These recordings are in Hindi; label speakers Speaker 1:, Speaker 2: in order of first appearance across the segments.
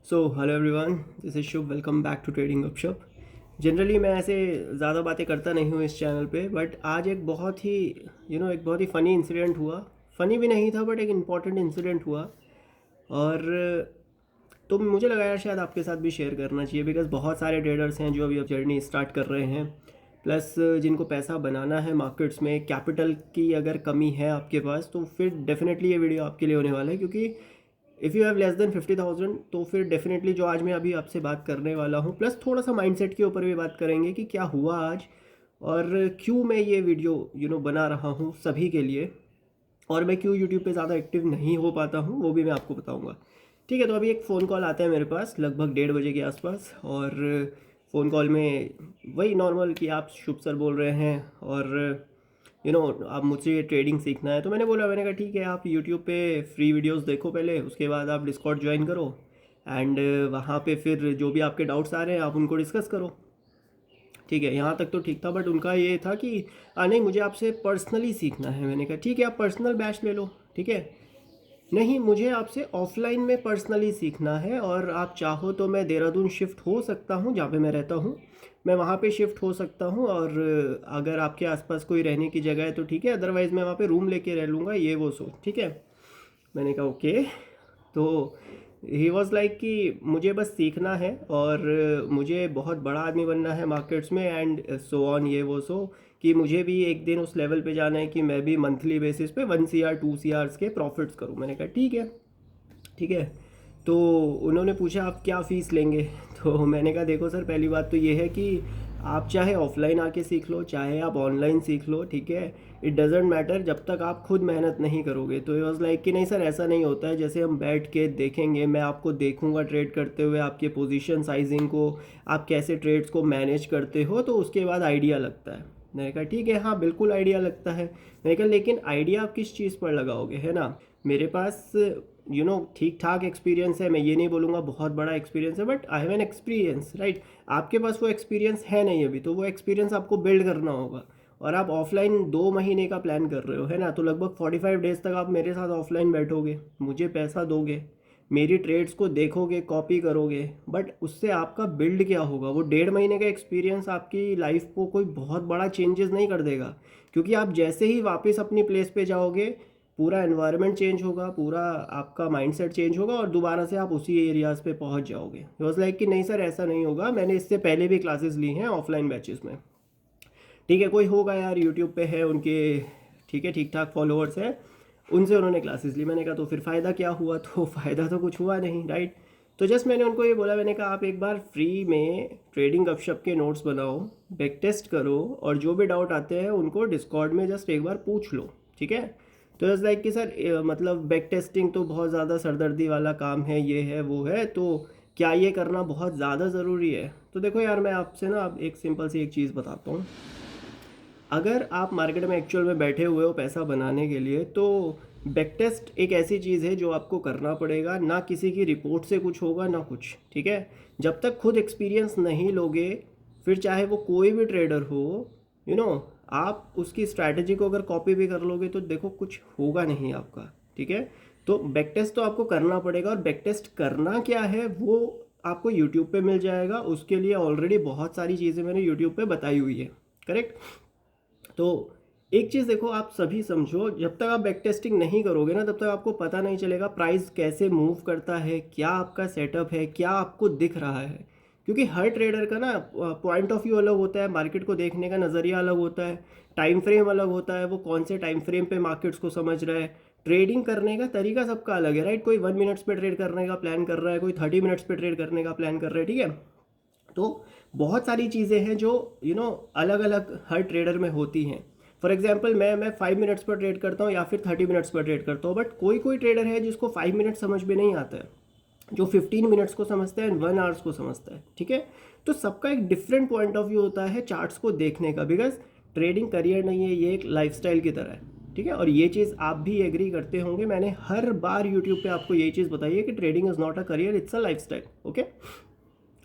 Speaker 1: So hello everyone, this is Shubh. Welcome back to trading Gupshup. Generally मैं ऐसे ज़्यादा बातें करता नहीं हूँ इस चैनल पे, बट आज एक बहुत ही एक बहुत ही फ़नी इंसिडेंट हुआ। फ़नी भी नहीं था बट एक इम्पॉर्टेंट इंसिडेंट हुआ। और तो मुझे लगा यार शायद आपके साथ भी शेयर करना चाहिए, बिकॉज़ बहुत सारे ट्रेडर्स हैं जो अभी अब जर्नी स्टार्ट कर रहे हैं, प्लस जिनको पैसा बनाना है मार्केट्स में। कैपिटल की अगर कमी है आपके पास तो फिर डेफिनेटली ये वीडियो आपके लिए होने वाला है, क्योंकि if you have less than 50,000 तो फिर डेफिनेटली जो आज मैं अभी आपसे बात करने वाला हूँ, प्लस थोड़ा सा माइंडसेट के ऊपर भी बात करेंगे कि क्या हुआ आज और क्यों मैं ये वीडियो बना रहा हूँ सभी के लिए, और मैं क्यों यूट्यूब पे ज़्यादा एक्टिव नहीं हो पाता हूँ वो भी मैं आपको बताऊँगा। ठीक है, तो अभी एक फ़ोन कॉल आता है मेरे पास लगभग 1:30 बजे के आसपास, और फ़ोन कॉल में वही नॉर्मल कि आप शुभ सर बोल रहे हैं और आप मुझसे ये ट्रेडिंग सीखना है। तो मैंने कहा ठीक है, आप यूट्यूब पे फ्री वीडियोस देखो पहले, उसके बाद आप डिस्कॉर्ड ज्वाइन करो एंड वहाँ पे फिर जो भी आपके डाउट्स आ रहे हैं आप उनको डिस्कस करो। ठीक है, यहाँ तक तो ठीक था, बट उनका ये था कि नहीं मुझे आपसे पर्सनली सीखना है। मैंने कहा ठीक है, आप पर्सनल बैच ले लो। ठीक है, नहीं मुझे आपसे ऑफलाइन में पर्सनली सीखना है, और आप चाहो तो मैं देहरादून शिफ्ट हो सकता हूँ, जहाँ पे मैं रहता हूँ मैं वहाँ पे शिफ्ट हो सकता हूँ, और अगर आपके आसपास कोई रहने की जगह है तो ठीक है, अदरवाइज़ मैं वहाँ पे रूम लेके रह लूँगा, ये वो सो ठीक है। मैंने कहा ओके। तो ही वॉज़ लाइक कि मुझे बस सीखना है और मुझे बहुत बड़ा आदमी बनना है मार्केट्स में एंड सो ऑन, ये वो सो कि मुझे भी एक दिन उस लेवल पे जाना है कि मैं भी मंथली बेसिस पे 1 CR 2 CRs के प्रॉफिट्स करूँ। मैंने कहा ठीक है। ठीक है, तो उन्होंने पूछा आप क्या फ़ीस लेंगे। तो मैंने कहा देखो सर, पहली बात तो ये है कि आप चाहे ऑफलाइन आके सीख लो चाहे आप ऑनलाइन सीख लो, ठीक है, इट डजेंट मैटर जब तक आप खुद मेहनत नहीं करोगे। तो ये वॉज लाइक कि नहीं सर ऐसा नहीं होता है, जैसे हम बैठ के देखेंगे, मैं आपको देखूंगा ट्रेड करते हुए, आपके पोजीशन साइजिंग को, आप कैसे ट्रेड्स को मैनेज करते हो, तो उसके बाद आइडिया लगता है। मैंने कहा ठीक है, हाँ बिल्कुल आइडिया लगता है। मैंने कहा लेकिन आइडिया आप किस चीज़ पर लगाओगे, है ना। मेरे पास ठीक ठाक एक्सपीरियंस है, मैं ये नहीं बोलूँगा बहुत बड़ा एक्सपीरियंस है, but I have an experience, right. आपके पास वो एक्सपीरियंस है नहीं अभी, तो वो एक्सपीरियंस आपको बिल्ड करना होगा। और आप ऑफलाइन 2 महीने का प्लान कर रहे हो, है ना, तो लगभग 45 डेज तक आप मेरे साथ ऑफलाइन बैठोगे, मुझे पैसा दोगे, मेरी ट्रेड्स को देखोगे, कॉपी करोगे, बट उससे आपका बिल्ड क्या होगा। वो 1.5 महीने का एक्सपीरियंस आपकी लाइफ को कोई बहुत बड़ा चेंजेस नहीं कर देगा, क्योंकि आप जैसे ही वापस अपनी प्लेस पे जाओगे पूरा एनवायरनमेंट चेंज होगा, पूरा आपका माइंडसेट चेंज होगा और दोबारा से आप उसी एरियाज़ पे पहुंच जाओगे। इट वॉज लाइक कि नहीं सर ऐसा नहीं होगा, मैंने इससे पहले भी क्लासेस ली हैं ऑफलाइन बैचेस में। ठीक है, कोई होगा यार यूट्यूब पे है उनके, ठीक है, ठीक ठाक फॉलोअर्स हैं, उनसे उन्होंने क्लासेस ली। मैंने कहा तो फिर फ़ायदा क्या हुआ, तो फ़ायदा तो कुछ हुआ नहीं, राइट। तो जस्ट मैंने उनको ये बोला, मैंने कहा आप एक बार फ्री में ट्रेडिंग गपशप के नोट्स बनाओ, बैक टेस्ट करो, और जो भी डाउट आते हैं उनको डिस्कॉर्ड में जस्ट एक बार पूछ लो। ठीक है, तो जस्ट लाइक कि सर मतलब बैक टेस्टिंग तो बहुत ज़्यादा सरदर्दी वाला काम है, ये है वो है, तो क्या ये करना बहुत ज़्यादा ज़रूरी है। तो देखो यार, मैं आपसे ना अब एक सिंपल सी एक चीज़ बताता हूँ। अगर आप मार्केट में एक्चुअल में बैठे हुए हो पैसा बनाने के लिए, तो बैक टेस्ट एक ऐसी चीज़ है जो आपको करना पड़ेगा, ना किसी की रिपोर्ट से कुछ होगा ना कुछ। ठीक है, जब तक खुद एक्सपीरियंस नहीं लोगे, फिर चाहे वो कोई भी ट्रेडर हो, यू नो आप उसकी स्ट्रैटेजी को अगर कॉपी भी कर लोगे तो देखो कुछ होगा नहीं आपका। ठीक है, तो बैक टेस्ट तो आपको करना पड़ेगा, और बैक टेस्ट करना क्या है वो आपको यूट्यूब पे मिल जाएगा। उसके लिए ऑलरेडी बहुत सारी चीज़ें मैंने यूट्यूब पे बताई हुई है, करेक्ट। तो एक चीज़ देखो, आप सभी समझो, जब तक आप बैक टेस्टिंग नहीं करोगे ना, तब तक आपको पता नहीं चलेगा प्राइस कैसे मूव करता है, क्या आपका सेटअप है, क्या आपको दिख रहा है। क्योंकि हर ट्रेडर का ना पॉइंट ऑफ व्यू अलग होता है, मार्केट को देखने का नज़रिया अलग होता है, टाइम फ्रेम अलग होता है, वो कौन से टाइम फ्रेम पे मार्केट्स को समझ रहा है। ट्रेडिंग करने का तरीका सबका अलग है, राइट। कोई 1 मिनट्स पे ट्रेड करने का प्लान कर रहा है, कोई 30 मिनट्स पे ट्रेड करने का प्लान कर रहा है, ठीक है। तो बहुत सारी चीज़ें हैं जो अलग अलग हर ट्रेडर में होती हैं। फॉर एग्जांपल मैं 5 मिनट्स पर ट्रेड करता हूँ या फिर 30 मिनट्स पर ट्रेड करता हूँ, बट कोई कोई ट्रेडर है जिसको 5 मिनट समझ में नहीं आता है, जो 15 मिनट्स को समझता है एंड 1 आवर्स को समझता है। ठीक है, तो सबका एक डिफरेंट पॉइंट ऑफ व्यू होता है चार्ट्स को देखने का, बिकॉज ट्रेडिंग करियर नहीं है, ये एक लाइफस्टाइल की तरह है। ठीक है, और ये चीज़ आप भी एग्री करते होंगे, मैंने हर बार यूट्यूब पे आपको ये चीज़ बताई है कि trading is not a career, it's a lifestyle. Okay,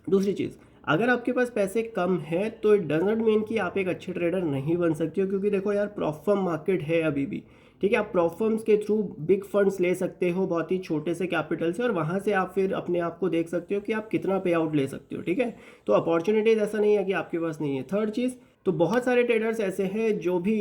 Speaker 1: दूसरी चीज़, अगर आपके पास पैसे कम है तो इट डजेंट मीन कि आप एक अच्छे ट्रेडर नहीं बन सकते हो, क्योंकि देखो यार प्रॉपर मार्केट है अभी भी। ठीक है। आप प्रॉप फर्म्स के थ्रू बिग फंड्स ले सकते हो बहुत ही छोटे से कैपिटल से, और वहाँ से आप फिर अपने आप को देख सकते हो कि आप कितना पे आउट ले सकते हो, ठीक है। तो अपॉर्चुनिटीज़ ऐसा नहीं है कि आपके पास नहीं है। थर्ड चीज़, तो बहुत सारे ट्रेडर्स ऐसे हैं जो भी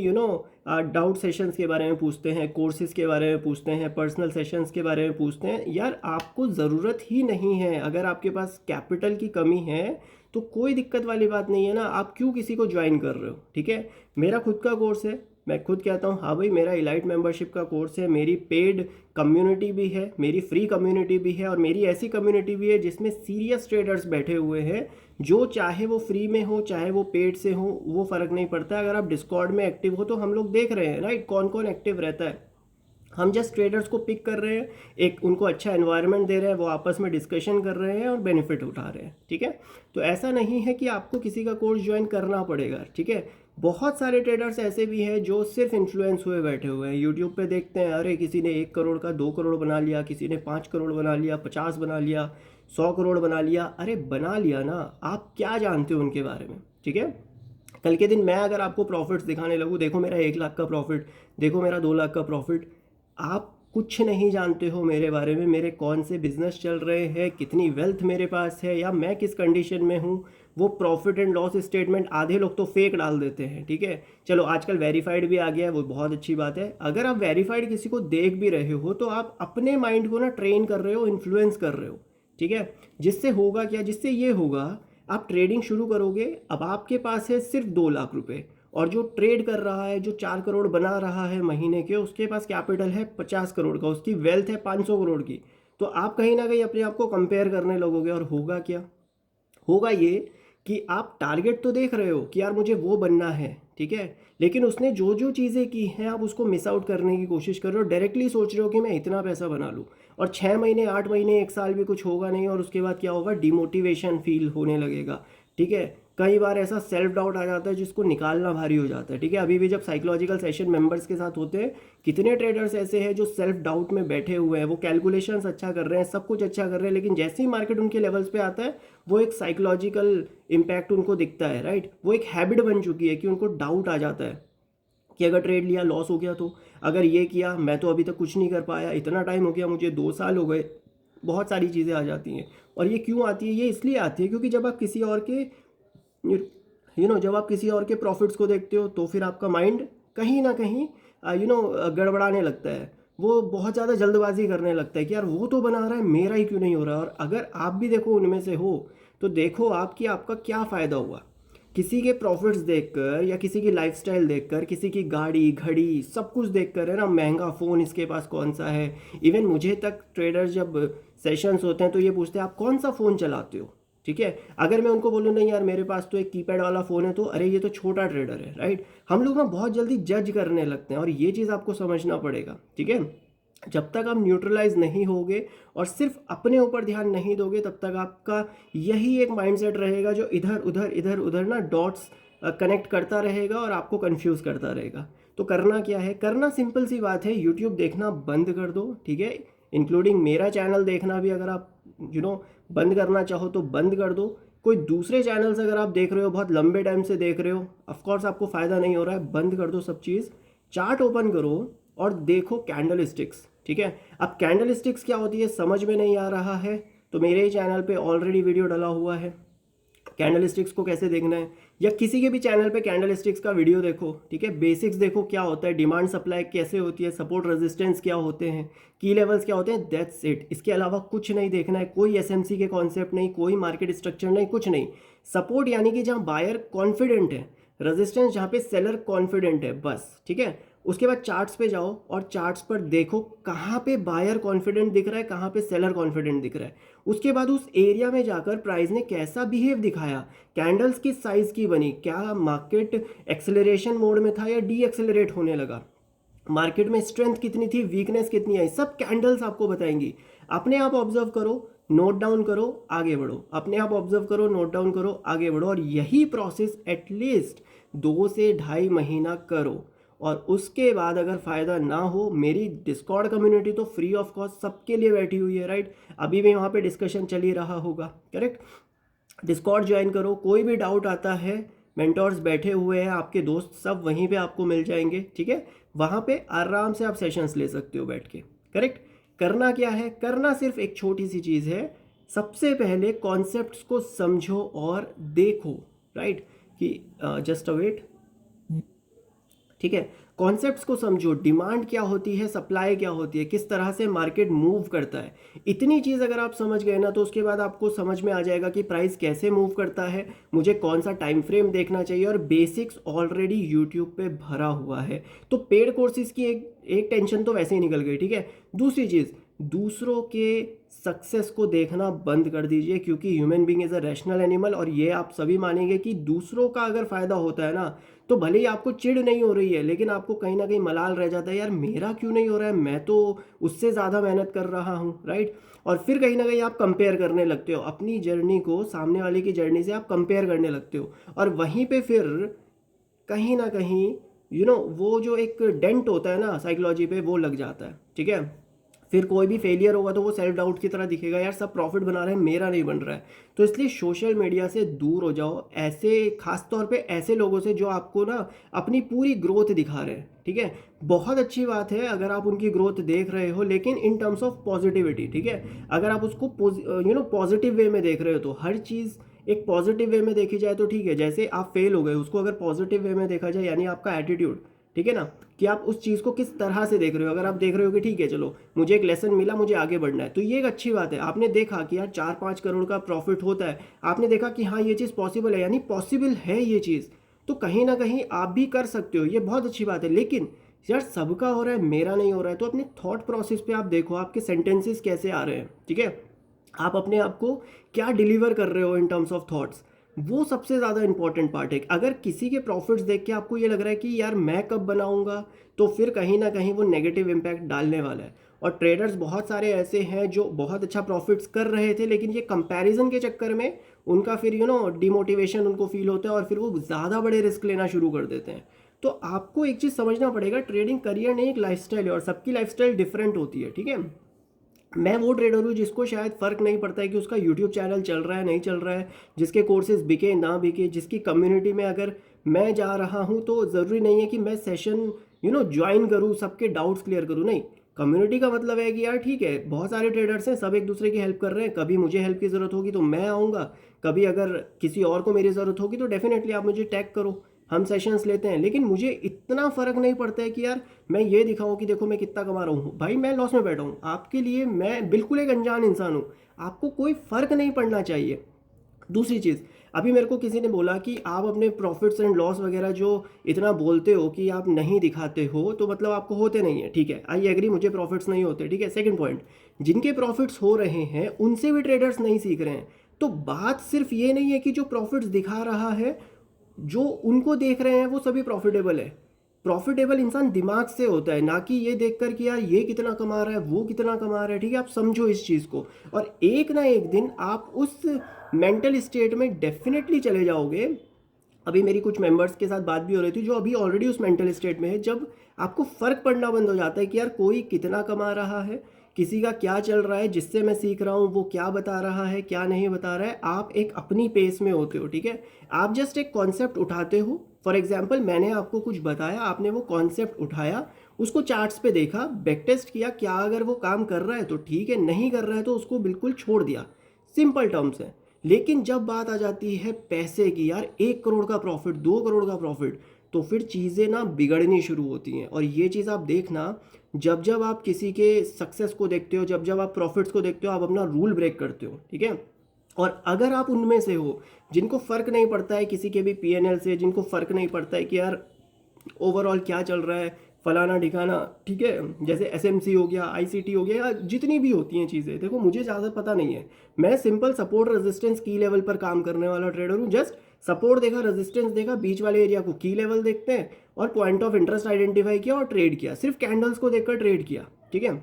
Speaker 1: डाउट सेशंस के बारे में पूछते हैं, कोर्सेज़ के बारे में पूछते हैं, पर्सनल सेशंस के बारे में पूछते हैं। यार आपको ज़रूरत ही नहीं है, अगर आपके पास कैपिटल की कमी है तो कोई दिक्कत वाली बात नहीं है ना, आप क्यों किसी को ज्वाइन कर रहे हो, ठीक है। मेरा खुद का कोर्स है, मैं खुद कहता हूँ हाँ भाई मेरा इलाइट मेंबरशिप का कोर्स है, मेरी पेड कम्युनिटी भी है, मेरी फ्री कम्युनिटी भी है, और मेरी ऐसी कम्युनिटी भी है जिसमें सीरियस ट्रेडर्स बैठे हुए हैं, जो चाहे वो फ्री में हो चाहे वो पेड से हो, वो फ़र्क नहीं पड़ता। अगर आप डिस्कॉर्ड में एक्टिव हो तो हम लोग देख रहे हैं राइट कौन कौन एक्टिव रहता है। हम जस्ट ट्रेडर्स को पिक कर रहे हैं, एक उनको अच्छा एनवायरनमेंट दे रहे हैं, वो आपस में डिस्कशन कर रहे हैं और बेनिफिट उठा रहे हैं, ठीक है। तो ऐसा नहीं है कि आपको किसी का कोर्स ज्वाइन करना पड़ेगा, ठीक है। बहुत सारे ट्रेडर्स ऐसे भी हैं जो सिर्फ इन्फ्लुएंस हुए बैठे हुए हैं, यूट्यूब पे देखते हैं अरे किसी ने 1 करोड़ का 2 करोड़ बना लिया, किसी ने 5 करोड़ बना लिया, 50 बना लिया, 100 करोड़ बना लिया। अरे बना लिया ना, आप क्या जानते हो उनके बारे में, ठीक है। कल के दिन मैं अगर आपको प्रॉफिट्स दिखाने लगूँ, देखो मेरा 1 लाख का प्रॉफिट, देखो मेरा 2 लाख का प्रॉफिट, आप कुछ नहीं जानते हो मेरे बारे में, मेरे कौन से बिजनेस चल रहे हैं, कितनी वेल्थ मेरे पास है, या मैं किस कंडीशन में हूँ। वो प्रॉफिट एंड लॉस स्टेटमेंट आधे लोग तो फेक डाल देते हैं, ठीक है। चलो आजकल वेरीफाइड भी आ गया है, वो बहुत अच्छी बात है। अगर आप वेरीफाइड किसी को देख भी रहे हो तो आप अपने माइंड को ना ट्रेन कर रहे हो, इन्फ्लुएंस कर रहे हो, ठीक है। जिससे होगा क्या, जिससे ये होगा आप ट्रेडिंग शुरू करोगे, अब आपके पास है सिर्फ 2 लाख रुपए, और जो ट्रेड कर रहा है, जो 4 करोड़ बना रहा है महीने के, उसके पास कैपिटल है 50 करोड़ का, उसकी वेल्थ है 500 करोड़ की। तो आप कहीं ना कहीं अपने आप को कंपेयर करने लगोगे, और होगा क्या, होगा ये कि आप टारगेट तो देख रहे हो कि यार मुझे वो बनना है, ठीक है, लेकिन उसने जो जो चीज़ें की हैं आप उसको मिस आउट करने की कोशिश कर रहे हो। डायरेक्टली सोच रहे हो कि मैं इतना पैसा बना लूँ, और 6 महीने 8 महीने 1 साल भी कुछ होगा नहीं, और उसके बाद क्या होगा, डिमोटिवेशन फील होने लगेगा, ठीक है। कई बार ऐसा सेल्फ डाउट आ जाता है जिसको निकालना भारी हो जाता है, ठीक है। अभी भी जब साइकोलॉजिकल सेशन मेंबर्स के साथ होते हैं, कितने ट्रेडर्स ऐसे हैं जो सेल्फ डाउट में बैठे हुए हैं, वो कैलकुलेशंस अच्छा कर रहे हैं, सब कुछ अच्छा कर रहे हैं, लेकिन जैसे ही मार्केट उनके लेवल्स पे आता है वो एक साइकोलॉजिकल इम्पैक्ट उनको दिखता है, राइट। वो एक हैबिट बन चुकी है कि उनको डाउट आ जाता है कि अगर ट्रेड लिया लॉस हो गया तो, अगर ये किया मैं तो अभी तक कुछ नहीं कर पाया, इतना टाइम हो गया मुझे, 2 साल हो गए, बहुत सारी चीज़ें आ जाती हैं। और ये क्यों आती है, ये इसलिए आती है क्योंकि जब आप किसी और के जब आप किसी और के प्रॉफिट्स को देखते हो तो फिर आपका माइंड कहीं ना कहीं गड़बड़ाने लगता है, वो बहुत ज़्यादा जल्दबाजी करने लगता है कि यार वो तो बना रहा है, मेरा ही क्यों नहीं हो रहा। और अगर आप भी देखो उनमें से हो तो देखो आपकी आपका क्या फ़ायदा हुआ किसी के प्रॉफिट्स देखकर, या किसी की लाइफस्टाइल देखकर, किसी की गाड़ी घड़ी सब कुछ देखकर, है ना, महंगा फ़ोन इसके पास कौन सा है। इवन मुझे तक ट्रेडर्स जब सेशंस होते हैं तो ये पूछते हैं आप कौन सा फ़ोन चलाते हो, ठीक है। अगर मैं उनको बोलूँ नहीं यार मेरे पास तो एक कीपैड वाला फ़ोन है, तो अरे ये तो छोटा ट्रेडर है, राइट। हम लोग ना बहुत जल्दी जज करने लगते हैं, और ये चीज़ आपको समझना पड़ेगा, ठीक है। जब तक आप न्यूट्रलाइज नहीं होगे और सिर्फ अपने ऊपर ध्यान नहीं दोगे, तब तक आपका यही एक माइंडसेट रहेगा जो इधर उधर ना डॉट्स कनेक्ट करता रहेगा और आपको कंफ्यूज करता रहेगा। तो करना क्या है, करना सिंपल सी बात है, यूट्यूब देखना बंद कर दो, ठीक है। इंक्लूडिंग मेरा चैनल देखना भी, अगर आप बंद करना चाहो तो बंद कर दो। कोई दूसरे चैनल्स अगर आप देख रहे हो, बहुत लंबे टाइम से देख रहे हो, ऑफकोर्स आपको फ़ायदा नहीं हो रहा है, बंद कर दो सब चीज़। चार्ट ओपन करो और देखो कैंडल स्टिक्स, ठीक है। अब कैंडल स्टिक्स क्या होती है समझ में नहीं आ रहा है तो मेरे ही चैनल पे ऑलरेडी वीडियो डला हुआ है, कैंडल स्टिक्स को कैसे देखना है, या किसी के भी चैनल पे कैंडल स्टिक्स का वीडियो देखो, ठीक है। बेसिक्स देखो क्या होता है, डिमांड सप्लाई कैसे होती है, सपोर्ट रेजिस्टेंस क्या होते हैं, की लेवल्स क्या होते हैं, दैट्स इट। इसके अलावा कुछ नहीं देखना है, कोई एसएमसी के कॉन्सेप्ट नहीं, कोई मार्केट स्ट्रक्चर नहीं, कुछ नहीं। सपोर्ट यानी कि जहाँ बायर कॉन्फिडेंट है, रेजिस्टेंस जहाँ पे सेलर कॉन्फिडेंट है, बस, ठीक है। उसके बाद चार्ट्स पे जाओ और चार्ट्स पर देखो कहाँ पे बायर कॉन्फिडेंट दिख रहा है, कहाँ पे सेलर कॉन्फिडेंट दिख रहा है। उसके बाद उस एरिया में जाकर प्राइस ने कैसा बिहेव दिखाया, कैंडल्स किस साइज की बनी, क्या मार्केट एक्सेलरेशन मोड में था या डी एक्सेलरेट होने लगा, मार्केट में स्ट्रेंथ कितनी थी, वीकनेस कितनी आई, सब कैंडल्स आपको बताएंगी। अपने आप ऑब्जर्व करो, नोट डाउन करो, आगे बढ़ो, अपने आप ऑब्जर्व करो, नोट डाउन करो, आगे बढ़ो। और यही प्रोसेस एटलीस्ट 2 से 2.5 महीना करो, और उसके बाद अगर फ़ायदा ना हो, मेरी डिस्कॉर्ड कम्युनिटी तो फ्री ऑफ कॉस्ट सबके लिए बैठी हुई है, राइट। अभी भी वहाँ पे डिस्कशन चल ही रहा होगा, करेक्ट। डिस्कॉर्ड ज्वाइन करो, कोई भी डाउट आता है मेंटोर्स बैठे हुए हैं, आपके दोस्त सब वहीं पे आपको मिल जाएंगे, ठीक है। वहाँ पे आराम से आप सेशंस ले सकते हो बैठ के, करेक्ट। करना क्या है, करना सिर्फ एक छोटी सी चीज़ है। सबसे पहले कॉन्सेप्ट्स को समझो और देखो, राइट, कि जस्ट अ वेट, ठीक है। कॉन्सेप्ट्स को समझो, डिमांड क्या होती है, सप्लाई क्या होती है, किस तरह से मार्केट मूव करता है। इतनी चीज़ अगर आप समझ गए ना, तो उसके बाद आपको समझ में आ जाएगा कि प्राइस कैसे मूव करता है, मुझे कौन सा टाइम फ्रेम देखना चाहिए, और बेसिक्स ऑलरेडी यूट्यूब पे भरा हुआ है। तो पेड कोर्सेज की एक टेंशन तो वैसे ही निकल गई, ठीक है। दूसरी चीज़, दूसरों के सक्सेस को देखना बंद कर दीजिए, क्योंकि human being is a rational animal, और ये आप सभी मानेंगे कि दूसरों का अगर फ़ायदा होता है ना, तो भले ही आपको चिढ़ नहीं हो रही है, लेकिन आपको कहीं ना कहीं मलाल रह जाता है, यार मेरा क्यों नहीं हो रहा है, मैं तो उससे ज़्यादा मेहनत कर रहा हूँ, राइट। और फिर कहीं ना कहीं आप कंपेयर करने लगते हो अपनी जर्नी को सामने वाले की जर्नी से, आप कंपेयर करने लगते हो, और वहीं पे फिर कहीं ना कहीं वो जो एक डेंट होता है ना साइकोलॉजी पे, वो लग जाता है, ठीक है। फिर कोई भी फेलियर होगा तो वो सेल्फ डाउट की तरह दिखेगा, यार सब प्रॉफिट बना रहे हैं, मेरा नहीं बन रहा है। तो इसलिए सोशल मीडिया से दूर हो जाओ, ऐसे खास तौर पे ऐसे लोगों से जो आपको ना अपनी पूरी ग्रोथ दिखा रहे हैं, ठीक है। बहुत अच्छी बात है अगर आप उनकी ग्रोथ देख रहे हो, लेकिन इन टर्म्स ऑफ पॉजिटिविटी, ठीक है। अगर आप उसको पॉजिटिव वे में देख रहे हो, तो हर चीज़ एक पॉजिटिव वे में देखी जाए तो ठीक है। जैसे आप फेल हो गए, उसको अगर पॉजिटिव वे में देखा जाए, यानी आपका एटीट्यूड, ठीक है ना, कि आप उस चीज़ को किस तरह से देख रहे हो। अगर आप देख रहे हो कि ठीक है चलो मुझे एक लेसन मिला, मुझे आगे बढ़ना है, तो ये एक अच्छी बात है। आपने देखा कि यार 4-5 करोड़ का प्रॉफिट होता है, आपने देखा कि हाँ ये चीज़ पॉसिबल है, यानी पॉसिबल है ये चीज़, तो कहीं ना कहीं आप भी कर सकते हो, ये बहुत अच्छी बात है। लेकिन यार सबका हो रहा है, मेरा नहीं हो रहा है, तो अपने थॉट प्रोसेस पे आप देखो, आपके सेंटेंसेस कैसे आ रहे हैं, ठीक है। आप अपने आप को क्या डिलीवर कर रहे हो इन टर्म्स ऑफ थॉट्स, वो सबसे ज़्यादा इंपॉर्टेंट पार्ट है। अगर किसी के प्रॉफिट्स देख के आपको ये लग रहा है कि यार मैं कब बनाऊंगा, तो फिर कहीं ना कहीं वो नेगेटिव इम्पैक्ट डालने वाला है। और ट्रेडर्स बहुत सारे ऐसे हैं जो बहुत अच्छा प्रॉफिट्स कर रहे थे, लेकिन ये कंपैरिजन के चक्कर में उनका फिर डिमोटिवेशन उनको फील होता है, और फिर वो ज़्यादा बड़े रिस्क लेना शुरू कर देते हैं। तो आपको एक चीज़ समझना पड़ेगा, ट्रेडिंग करियर नहीं एक लाइफस्टाइल है, और सबकी लाइफस्टाइल डिफरेंट होती है, ठीक है। मैं वो ट्रेडर हूँ जिसको शायद फ़र्क नहीं पड़ता है कि उसका यूट्यूब चैनल चल रहा है नहीं चल रहा है, जिसके कोर्सेज बिके ना बिके, जिसकी कम्युनिटी में अगर मैं जा रहा हूँ तो ज़रूरी नहीं है कि मैं सेशन ज्वाइन करूँ, सबके डाउट्स क्लियर करूँ, नहीं। कम्युनिटी का मतलब है कि यार ठीक है, बहुत सारे ट्रेडर्स हैं, सब एक दूसरे की हेल्प कर रहे हैं, कभी मुझे हेल्प की ज़रूरत होगी तो मैं आऊँगा, कभी अगर किसी और को मेरी ज़रूरत होगी तो डेफिनेटली आप मुझे टैग करो, हम सेशंस लेते हैं। लेकिन मुझे इतना फ़र्क नहीं पड़ता है कि यार मैं ये दिखाऊं कि देखो मैं कितना कमा रहा हूँ, भाई मैं लॉस में बैठा हूँ, आपके लिए मैं बिल्कुल एक अनजान इंसान हूँ, आपको कोई फ़र्क नहीं पड़ना चाहिए। दूसरी चीज़, अभी मेरे को किसी ने बोला कि आप अपने प्रॉफिट्स एंड लॉस वगैरह जो इतना बोलते हो कि आप नहीं दिखाते हो, तो मतलब आपको होते नहीं है, ठीक है, आई एग्री, मुझे प्रॉफिट्स नहीं होते, ठीक है। सेकंड पॉइंट, जिनके प्रॉफिट्स हो रहे हैं उनसे भी ट्रेडर्स नहीं सीख रहे हैं। तो बात सिर्फ ये नहीं है कि जो प्रॉफिट्स दिखा रहा है, जो उनको देख रहे हैं वो सभी प्रॉफिटेबल है। प्रॉफिटेबल इंसान दिमाग से होता है, ना कि ये देखकर कि यार ये कितना कमा रहा है, वो कितना कमा रहा है, ठीक है। आप समझो इस चीज़ को, और एक ना एक दिन आप उस मेंटल स्टेट में डेफिनेटली चले जाओगे। अभी मेरी कुछ मेंबर्स के साथ बात भी हो रही थी जो अभी ऑलरेडी उस मेंटल स्टेट में है, जब आपको फ़र्क पड़ना बंद हो जाता है कि यार कोई कितना कमा रहा है, किसी का क्या चल रहा है, जिससे मैं सीख रहा हूँ वो क्या बता रहा है, क्या नहीं बता रहा है। आप एक अपनी पेस में होते हो, ठीक है। आप जस्ट एक कॉन्सेप्ट उठाते हो, फॉर एग्जाम्पल मैंने आपको कुछ बताया, आपने वो कॉन्सेप्ट उठाया, उसको चार्ट्स पे देखा, बैक टेस्ट किया, क्या अगर वो काम कर रहा है तो ठीक है, नहीं कर रहा है तो उसको बिल्कुल छोड़ दिया, सिंपल टर्म्स है। लेकिन जब बात आ जाती है पैसे की, यार 1 करोड़ का प्रॉफिट, 2 करोड़ का प्रॉफिट, तो फिर चीज़ें ना बिगड़नी शुरू होती हैं। और ये चीज़ आप देखना, जब जब आप किसी के सक्सेस को देखते हो, जब जब आप प्रॉफिट्स को देखते हो, आप अपना रूल ब्रेक करते हो, ठीक है। और अगर आप उनमें से हो जिनको फ़र्क नहीं पड़ता है किसी के भी पीएनएल से, जिनको फ़र्क नहीं पड़ता है कि यार ओवरऑल क्या चल रहा है, फलाना ठिकाना, ठीक है, जैसे एसएमसी हो गया, आईसीटी हो गया, या जितनी भी होती हैं चीज़ें, देखो मुझे ज़्यादा पता नहीं है, मैं सिंपल सपोर्ट रेजिस्टेंस की लेवल पर काम करने वाला ट्रेडर हूँ। जस्ट सपोर्ट देखा, रेजिस्टेंस देखा, बीच वाले एरिया को की लेवल देखते हैं, और पॉइंट ऑफ इंटरेस्ट आइडेंटिफाई किया और ट्रेड किया, सिर्फ कैंडल्स को देखकर ट्रेड किया, ठीक है।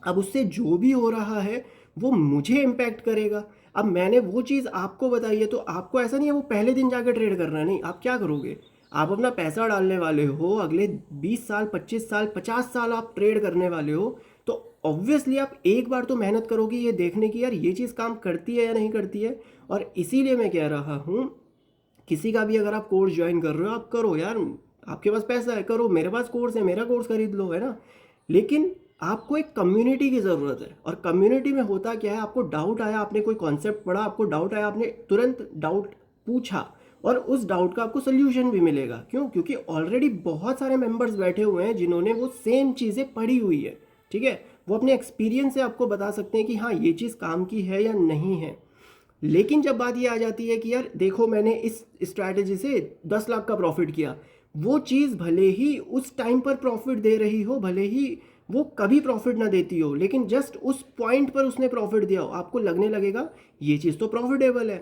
Speaker 1: अब उससे जो भी हो रहा है वो मुझे इम्पैक्ट करेगा। अब मैंने वो चीज़ आपको बताई है, तो आपको ऐसा नहीं है वो पहले दिन जाकर ट्रेड करना है, नहीं। आप क्या करोगे, आप अपना पैसा डालने वाले हो, अगले 20 साल, 25 साल, 50 साल आप ट्रेड करने वाले हो, तो ऑब्वियसली आप एक बार तो मेहनत करोगे ये देखने की यार ये चीज़ काम करती है या नहीं करती है। और इसीलिए मैं कह रहा हूँ किसी का भी अगर आप कोर्स ज्वाइन कर रहे हो, आप करो यार, आपके पास पैसा है, करो, मेरे पास कोर्स है, मेरा कोर्स खरीद लो, है ना। लेकिन आपको एक कम्युनिटी की ज़रूरत है, और कम्युनिटी में होता क्या है, आपको डाउट आया, आपने कोई कॉन्सेप्ट पढ़ा, आपको डाउट आया, आपने तुरंत डाउट पूछा, और उस डाउट का आपको सोल्यूशन भी मिलेगा। क्यों? क्योंकि ऑलरेडी बहुत सारे मेंबर्स बैठे हुए हैं जिन्होंने वो सेम चीज़ें पढ़ी हुई है, ठीक है। वो अपने एक्सपीरियंस से आपको बता सकते हैं कि हाँ ये चीज़ काम की है या नहीं है। लेकिन जब बात ये आ जाती है कि यार देखो मैंने इस स्ट्रैटेजी से 10 लाख का प्रॉफिट किया, वो चीज़ भले ही उस टाइम पर प्रॉफिट दे रही हो, भले ही वो कभी प्रॉफिट ना देती हो, लेकिन जस्ट उस पॉइंट पर उसने प्रॉफिट दिया हो, आपको लगने लगेगा ये चीज़ तो प्रॉफिटेबल है,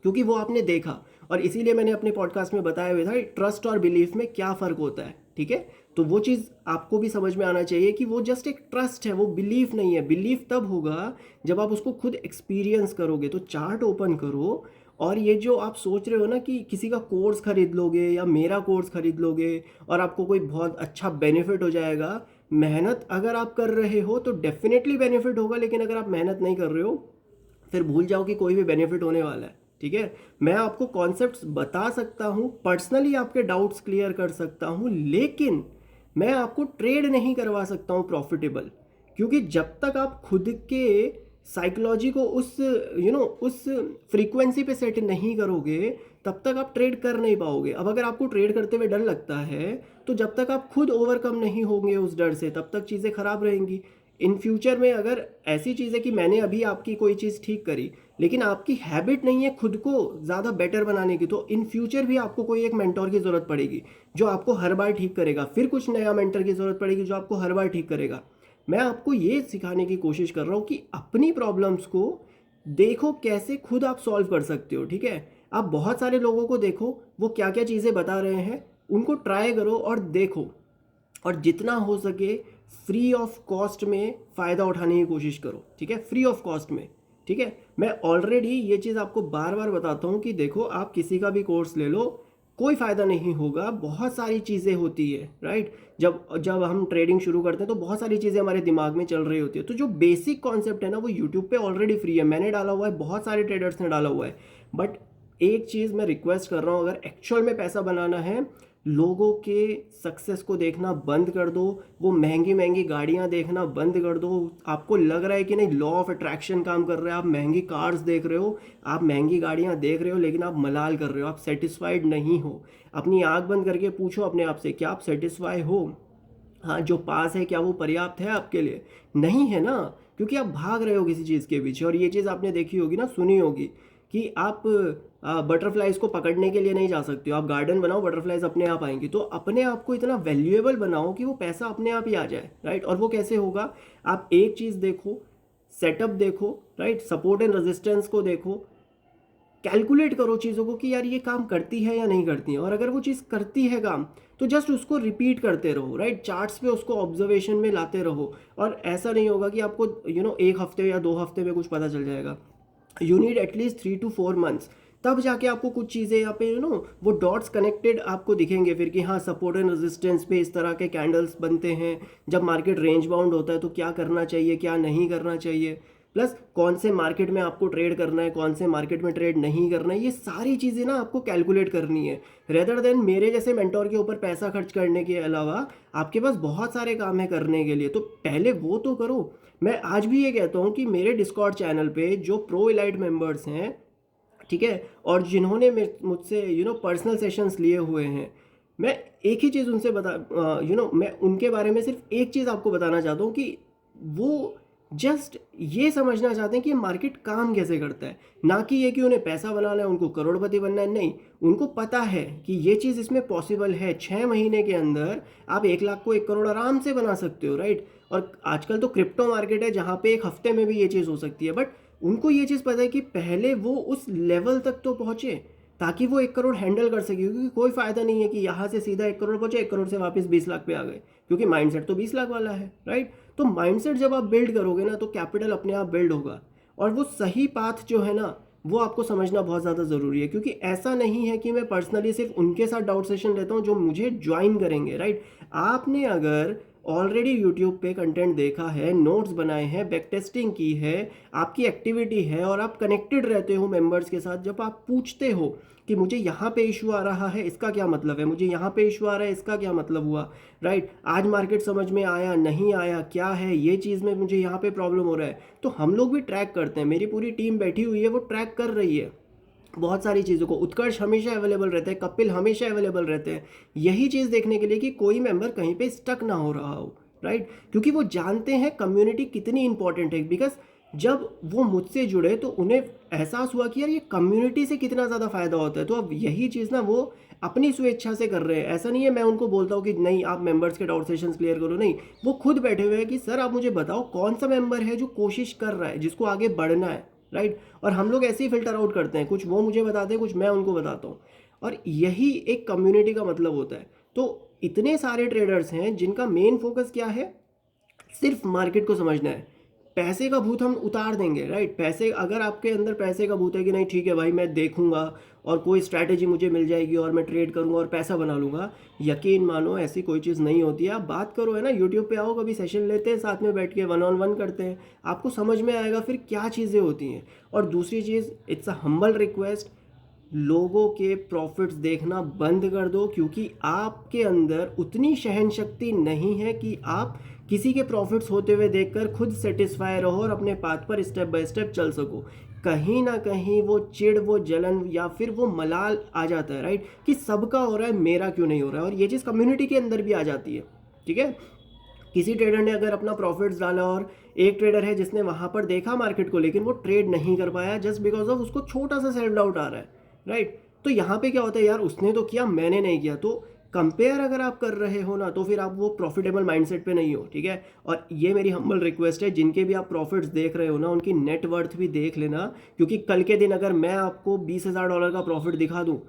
Speaker 1: क्योंकि वो आपने देखा। और इसीलिए मैंने अपने पॉडकास्ट में बताया हुआ था ट्रस्ट और बिलीफ में क्या फ़र्क होता है, ठीक है। तो वो चीज़ आपको भी समझ में आना चाहिए कि वो जस्ट एक ट्रस्ट है, वो बिलीफ नहीं है। बिलीफ तब होगा जब आप उसको खुद एक्सपीरियंस करोगे। तो चार्ट ओपन करो, और ये जो आप सोच रहे हो ना कि किसी का कोर्स खरीद लोगे या मेरा कोर्स खरीद लोगे और आपको कोई बहुत अच्छा बेनिफिट हो जाएगा, मेहनत अगर आप कर रहे हो तो डेफिनेटली बेनिफिट होगा। लेकिन अगर आप मेहनत नहीं कर रहे हो, फिर भूल जाओ कि कोई भी बेनिफिट होने वाला है, ठीक है। मैं आपको कॉन्सेप्ट्स बता सकता हूँ, पर्सनली आपके डाउट्स क्लियर कर सकता हूँ, लेकिन मैं आपको ट्रेड नहीं करवा सकता हूँ प्रॉफिटेबल। क्योंकि जब तक आप खुद के साइकोलॉजी को उस उस फ्रीक्वेंसी पे सेट नहीं करोगे, तब तक आप ट्रेड कर नहीं पाओगे। अब अगर आपको ट्रेड करते हुए डर लगता है, तो जब तक आप खुद ओवरकम नहीं होंगे उस डर से, तब तक चीज़ें ख़राब रहेंगी। इन फ्यूचर में अगर ऐसी चीज़ है कि मैंने अभी आपकी कोई चीज़ ठीक करी, लेकिन आपकी हैबिट नहीं है खुद को ज़्यादा बेटर बनाने की, तो इन फ्यूचर भी आपको कोई एक मेंटोर की ज़रूरत पड़ेगी जो आपको हर बार ठीक करेगा। फिर कुछ नया मेंटर की ज़रूरत पड़ेगी जो आपको हर बार ठीक करेगा। मैं आपको ये सिखाने की कोशिश कर रहा हूँ कि अपनी प्रॉब्लम्स को देखो कैसे खुद आप सॉल्व कर सकते हो, ठीक है। आप बहुत सारे लोगों को देखो, वो क्या क्या चीज़ें बता रहे हैं, उनको ट्राई करो और देखो, और जितना हो सके फ्री ऑफ कॉस्ट में फ़ायदा उठाने की कोशिश करो, ठीक है, फ्री ऑफ कॉस्ट में, ठीक है। मैं ऑलरेडी ये चीज़ आपको बार बार बताता हूँ कि देखो आप किसी का भी कोर्स ले लो, कोई फ़ायदा नहीं होगा। बहुत सारी चीज़ें होती है, राइट। जब जब हम ट्रेडिंग शुरू करते हैं तो बहुत सारी चीज़ें हमारे दिमाग में चल रही होती है। तो जो बेसिक कॉन्सेप्ट है ना, वो यूट्यूब पे ऑलरेडी फ्री है, मैंने डाला हुआ है, बहुत सारे ट्रेडर्स ने डाला हुआ है। बट एक चीज़ मैं रिक्वेस्ट कर रहा हूँ, अगर एक्चुअल में पैसा बनाना है, लोगों के सक्सेस को देखना बंद कर दो, वो महंगी महंगी गाड़ियाँ देखना बंद कर दो। आपको लग रहा है कि नहीं लॉ ऑफ अट्रैक्शन काम कर रहा है, आप महंगी कार्स देख रहे हो, आप महंगी गाड़ियाँ देख रहे हो, लेकिन आप मलाल कर रहे हो, आप सेटिस्फाइड नहीं हो। अपनी आंख बंद करके पूछो अपने आप से, क्या आप सेटिस्फाई हो? हाँ, जो पास है क्या वो पर्याप्त है आपके लिए? नहीं है ना, क्योंकि आप भाग रहे हो किसी चीज़ के पीछे। और ये चीज़ आपने देखी होगी ना, सुनी होगी कि आप बटरफ्लाइज को पकड़ने के लिए नहीं जा सकते हो, आप गार्डन बनाओ, बटरफ्लाइज अपने आप आएंगी। तो अपने आप को इतना वैल्यूएबल बनाओ कि वो पैसा अपने आप ही आ जाए, राइट। और वो कैसे होगा? आप एक चीज़ देखो, सेटअप देखो, राइट, सपोर्ट एंड रेजिस्टेंस को देखो, कैलकुलेट करो चीज़ों को कि यार ये काम करती है या नहीं करती है। और अगर वो चीज़ करती है काम, तो जस्ट उसको रिपीट करते रहो, राइट। चार्ट्स पे उसको ऑब्जर्वेशन में लाते रहो। और ऐसा नहीं होगा कि आपको एक हफ्ते या 2 हफ्ते में कुछ पता चल जाएगा। You need at least 3 to 4 months, तब जाके आपको कुछ चीज़ें यहाँ पे वो डॉट्स कनेक्टेड आपको दिखेंगे फिर कि हाँ सपोर्ट एंड रेजिस्टेंस पे इस तरह के कैंडल्स बनते हैं। जब मार्केट रेंज बाउंड होता है तो क्या करना चाहिए, क्या नहीं करना चाहिए, प्लस कौन से मार्केट में आपको ट्रेड करना है, कौन से मार्केट में ट्रेड नहीं करना है, ये सारी चीज़ें ना आपको कैलकुलेट करनी है। रेदर देन मेरे जैसे मेंटोर के ऊपर पैसा खर्च करने के अलावा आपके पास बहुत सारे काम है करने के लिए, तो पहले वो तो करो। मैं आज भी ये कहता हूँ कि मेरे डिस्कॉर्ड चैनल पे जो प्रो एलाइट मेंबर्स हैं, ठीक है, और जिन्होंने मुझसे पर्सनल सेशंस लिए हुए हैं, मैं एक ही चीज़ उनसे मैं उनके बारे में सिर्फ एक चीज़ आपको बताना चाहता हूँ कि वो जस्ट ये समझना चाहते हैं कि मार्केट काम कैसे करता है, ना कि ये कि उन्हें पैसा बनाना है, उनको करोड़पति बनना है। नहीं, उनको पता है कि ये चीज़ इसमें पॉसिबल है। 6 महीने के अंदर आप 1 लाख को 1 करोड़ आराम से बना सकते हो, राइट। और आजकल तो क्रिप्टो मार्केट है जहाँ पे 1 हफ्ते में भी ये चीज़ हो सकती है। बट उनको ये चीज़ पता है कि पहले वो उस लेवल तक तो पहुँचे ताकि वो 1 करोड़ हैंडल कर सके। क्योंकि कोई फ़ायदा नहीं है कि यहाँ से सीधा 1 करोड़ पहुँचे, 1 करोड़ से वापस 20 लाख पे आ गए, क्योंकि माइंडसेट तो 20 लाख वाला है, राइट। तो माइंडसेट जब आप बिल्ड करोगे ना, तो कैपिटल अपने आप बिल्ड होगा। और वो सही पाथ जो है ना, वो आपको समझना बहुत ज़्यादा ज़रूरी है। क्योंकि ऐसा नहीं है कि मैं पर्सनली सिर्फ उनके साथ डाउट सेशन लेता हूँ जो मुझे ज्वाइन करेंगे, राइट। आपने अगर ऑलरेडी यूट्यूब पे कंटेंट देखा है, नोट्स बनाए हैं, बैक टेस्टिंग की है, आपकी एक्टिविटी है और आप कनेक्टेड रहते हो मेंबर्स के साथ। जब आप पूछते हो कि मुझे यहाँ पे इशू आ रहा है, इसका क्या मतलब है, मुझे यहाँ पे इशू आ रहा है, इसका क्या मतलब हुआ, राइट, आज मार्केट समझ में आया नहीं आया, क्या है ये चीज़ में, मुझे यहाँ पे प्रॉब्लम हो रहा है, तो हम लोग भी ट्रैक करते हैं। मेरी पूरी टीम बैठी हुई है, वो ट्रैक कर रही है बहुत सारी चीज़ों को। उत्कर्ष हमेशा अवेलेबल रहते हैं, कपिल हमेशा अवेलेबल रहते हैं, यही चीज़ देखने के लिए कि कोई मेंबर कहीं पे स्टक ना हो रहा हो, राइट, क्योंकि वो जानते हैं कम्युनिटी कितनी इंपॉर्टेंट है। बिकॉज जब वो मुझसे जुड़े तो उन्हें एहसास हुआ कि यार ये कम्युनिटी से कितना ज़्यादा फ़ायदा होता है। तो अब यही चीज़ ना वो अपनी स्वेच्छा से कर रहे हैं। ऐसा नहीं है मैं उनको बोलता हूँ कि नहीं आप मेंबर्स के डाउट सेशंस क्लियर करो, नहीं, वो खुद बैठे हुए हैं कि सर आप मुझे बताओ कौन सा मेंबर है जो कोशिश कर रहा है, जिसको आगे बढ़ना है, राइट। और हम लोग ऐसे ही फिल्टर आउट करते हैं, कुछ वो मुझे बताते हैं, कुछ मैं उनको बताता हूँ, और यही एक कम्युनिटी का मतलब होता है। तो इतने सारे ट्रेडर्स हैं जिनका मेन फोकस क्या है, सिर्फ मार्केट को समझना है। पैसे का भूत हम उतार देंगे, राइट। पैसे, अगर आपके अंदर पैसे का भूत है कि नहीं ठीक है भाई मैं देखूंगा और कोई स्ट्रैटेजी मुझे मिल जाएगी और मैं ट्रेड करूंगा और पैसा बना लूंगा, यकीन मानो ऐसी कोई चीज़ नहीं होती है। आप बात करो, है ना, यूट्यूब पे आओ, कभी सेशन लेते हैं साथ में बैठ के, 1-on-1 करते हैं, आपको समझ में आएगा फिर क्या चीज़ें होती हैं। और दूसरी चीज़, इट्स अ हम्बल रिक्वेस्ट, लोगों के प्रॉफिट्स देखना बंद कर दो, क्योंकि आपके अंदर उतनी सहन शक्ति नहीं है कि आप किसी के प्रॉफिट्स होते हुए देखकर खुद सेटिस्फाई रहो और अपने पाथ पर स्टेप बाय स्टेप चल सको। कहीं ना कहीं वो चिढ़, वो जलन या फिर वो मलाल आ जाता है, राइट, कि सबका हो रहा है मेरा क्यों नहीं हो रहा है। और ये चीज़ कम्युनिटी के अंदर भी आ जाती है, ठीक है। किसी ट्रेडर ने अगर अपना प्रॉफिट्स डाला और एक ट्रेडर है जिसने वहाँ पर देखा मार्केट को लेकिन वो ट्रेड नहीं कर पाया जस्ट बिकॉज ऑफ उसको छोटा सा सेल्फ डाउट आ रहा है, राइट। तो यहाँ पे क्या होता है, यार उसने तो किया मैंने नहीं किया। तो कंपेयर अगर आप कर रहे हो ना, तो फिर आप वो प्रॉफिटेबल माइंडसेट पे नहीं हो, ठीक है। और ये मेरी हम्बल रिक्वेस्ट है, जिनके भी आप प्रॉफिट्स देख रहे हो ना, उनकी नेटवर्थ भी देख लेना, क्योंकि कल के दिन अगर मैं आपको $20,000 का प्रॉफिट दिखा दूँ